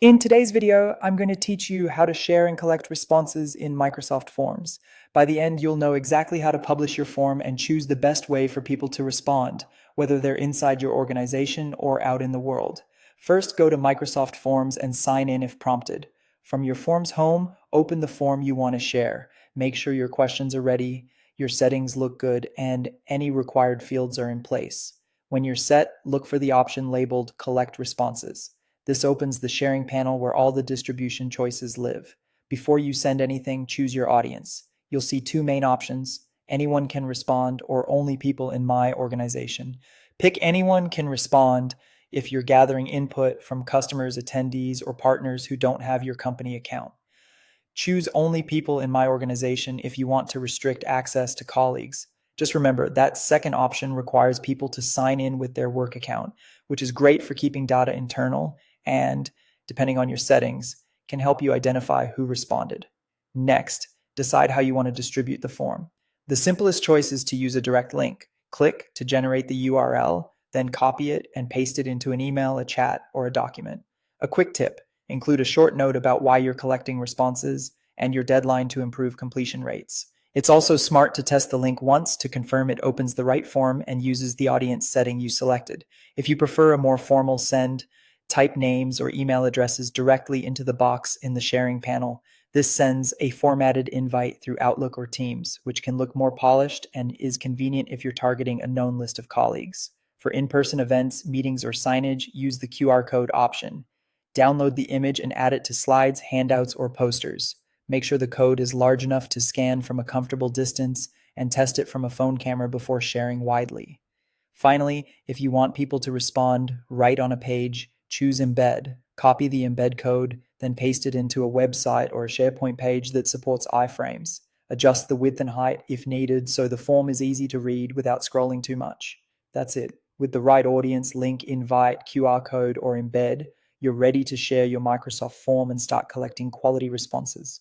In today's video, I'm going to teach you how to share and collect responses in Microsoft Forms. By the end, you'll know exactly how to publish your form and choose the best way for people to respond, whether they're inside your organization or out in the world. First, go to Microsoft Forms and sign in if prompted. From your Forms home, open the form you want to share. Make sure your questions are ready, your settings look good, and any required fields are in place. When you're set, look for the option labeled Collect Responses. This opens the sharing panel where all the distribution choices live. Before you send anything, choose your audience. You'll see two main options. Anyone can respond or only people in my organization. Pick anyone can respond if you're gathering input from customers, attendees, or partners who don't have your company account. Choose only people in my organization if you want to restrict access to colleagues. Just remember, that second option requires people to sign in with their work account, which is great for keeping data internal and, depending on your settings, can help you identify who responded. Next, decide how you want to distribute the form. The simplest choice is to use a direct link. Click to generate the URL, then copy it and paste it into an email, a chat, or a document. A quick tip: include a short note about why you're collecting responses and your deadline to improve completion rates. It's also smart to test the link once to confirm it opens the right form and uses the audience setting you selected. If you prefer a more formal send, type names or email addresses directly into the box in the sharing panel. This sends a formatted invite through Outlook or Teams, which can look more polished and is convenient if you're targeting a known list of colleagues. For in-person events, meetings, or signage, use the QR code option. Download the image and add it to slides, handouts, or posters. Make sure the code is large enough to scan from a comfortable distance and test it from a phone camera before sharing widely. Finally, if you want people to respond right on a page, choose Embed. Copy the embed code, then paste it into a website or a SharePoint page that supports iframes. Adjust the width and height if needed so the form is easy to read without scrolling too much. That's it. With the right audience, link, invite, QR code, or embed, you're ready to share your Microsoft form and start collecting quality responses.